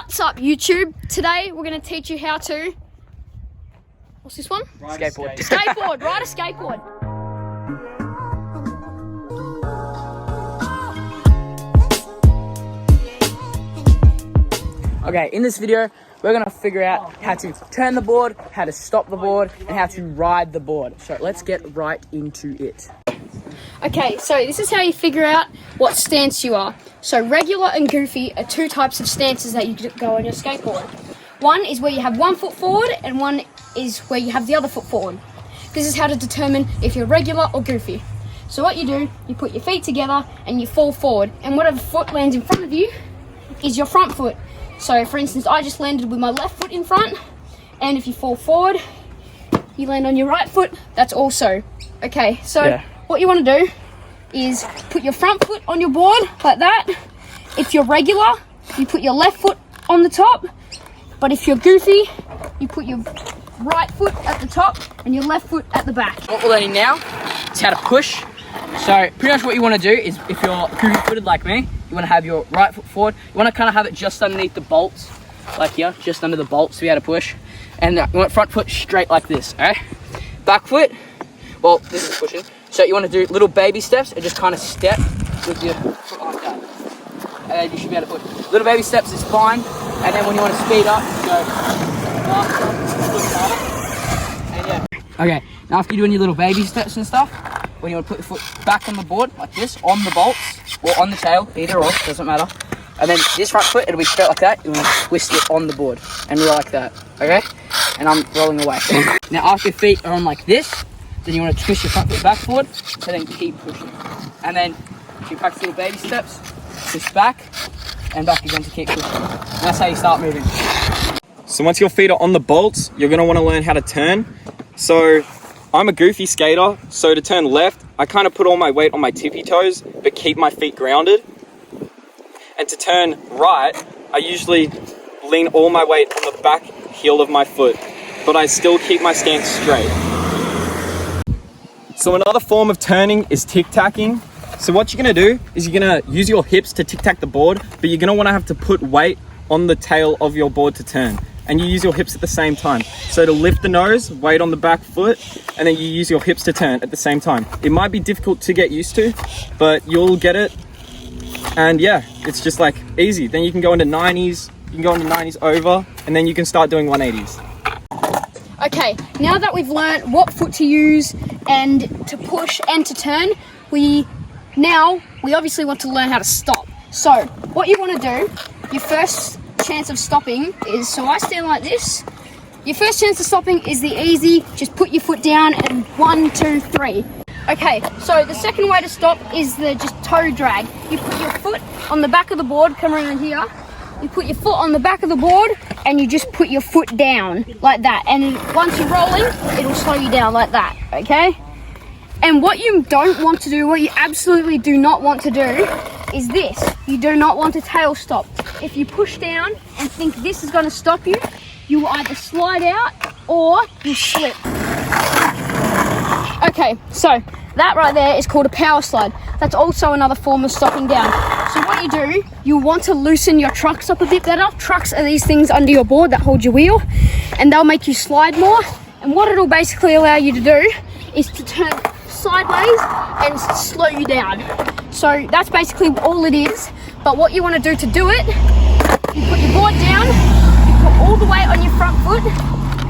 What's up, YouTube? Today we're going to teach you how to... What's this one? Skateboard. Skateboard. Ride a skateboard. Okay, in this video, we're going to figure out how to turn the board, how to stop the board, and how to ride the board. So let's get right into it. Okay, so this is how you figure out what stance you are. So regular and goofy are two types of stances that you go on your skateboard. One is where you have one foot forward and one is where you have the other foot forward. This is how to determine if you're regular or goofy. So what you do, you put your feet together and you fall forward, and whatever foot lands in front of you is your front foot. So for instance, I just landed with my left foot in front, and if you fall forward, you land on your right foot, that's also. Okay, so what you want to do is put your front foot on your board like that. If you're regular, you put your left foot on the top, but if you're goofy, you put your right foot at the top and your left foot at the back. What we're learning now is how to push. So pretty much what you want to do is, if you're goofy-footed like me, you want to have your right foot forward. You want to kind of have it just underneath the bolts, like here, just under the bolts to be able to push. And you want front foot straight like this, okay? Back foot, well, this is pushing. So you want to do little baby steps and just kind of step with your foot like that. And then you should be able to push. Little baby steps is fine. And then when you want to speed up, you go faster, and yeah. Okay, now after you're doing your little baby steps and stuff, when you want to put your foot back on the board, like this, on the bolts, or on the tail, either or, doesn't matter. And then this front foot, it'll be straight like that. You want to twist it on the board, and roll like that, okay? And I'm rolling away. Now after your feet are on like this, then you want to twist your front foot back forward, so then keep pushing. And then if you practice little baby steps, twist back, and back again to keep pushing. And that's how you start moving. So once your feet are on the bolts, you're going to want to learn how to turn. So I'm a goofy skater, so to turn left, I kind of put all my weight on my tippy toes, but keep my feet grounded. And to turn right, I usually lean all my weight on the back heel of my foot, but I still keep my stance straight. So another form of turning is tic-tacking. So what you're going to do is you're going to use your hips to tic-tac the board, but you're going to want to have to put weight on the tail of your board to turn. And you use your hips at the same time. So to lift the nose, weight on the back foot, and then you use your hips to turn at the same time. It might be difficult to get used to, but you'll get it. And yeah, it's just like easy. Then you can go into 90s, you can go into 90s over, and then you can start doing 180s. Okay, now that we've learned what foot to use and to push and to turn, we obviously want to learn how to stop. So what you want to do, your first chance of stopping is, so I stand like this. Your first chance of stopping is the easy, just put your foot down and 1, 2, 3. Okay, so the second way to stop is the just toe drag. You put your foot on the back of the board, come around here. You put your foot on the back of the board and you just put your foot down like that. And once you're rolling, it'll slow you down like that, okay? And what you don't want to do, what you absolutely do not want to do is this. You do not want to tail stop. If you push down and think this is going to stop you, you will either slide out or you slip. Okay, so that right there is called a power slide. That's also another form of stopping down. So what you do, you want to loosen your trucks up a bit better. Trucks are these things under your board that hold your wheel, and they'll make you slide more. And what it'll basically allow you to do is to turn sideways and slow you down. So that's basically all it is. But what you want to do it, you put your board down, you put all the weight on your front foot,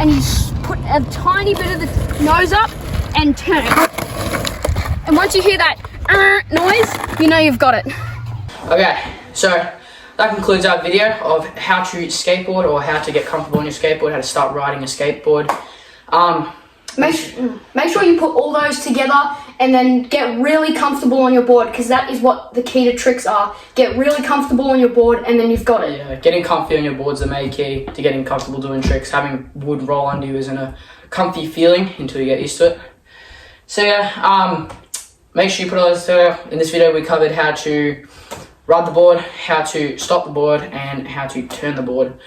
and you put a tiny bit of the nose up and turn. And once you hear that noise, you know you've got it. Okay, so that concludes our video of how to skateboard, or how to get comfortable on your skateboard, how to start riding a skateboard. Make sure you put all those together and then get really comfortable on your board, because that is what the key to tricks are. Get really comfortable on your board and then you've got it. Yeah, getting comfy on your board's the main key to getting comfortable doing tricks. Having wood roll under you isn't a comfy feeling until you get used to it. So yeah, make sure you put all those together. In this video we covered how to ride the board, how to stop the board, and how to turn the board.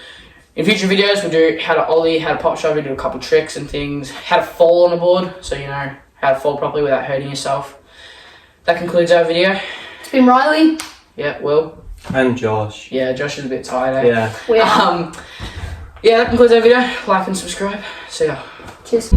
In future videos, we'll do how to ollie, how to pop shove, we'll do a couple tricks and things, how to fall on a board, so you know how to fall properly without hurting yourself. That concludes our video. It's been Riley. Yeah, Will. And Josh. Yeah, Josh is a bit tired, eh? Yeah. Yeah, that concludes our video. Like and subscribe. See ya. Cheers.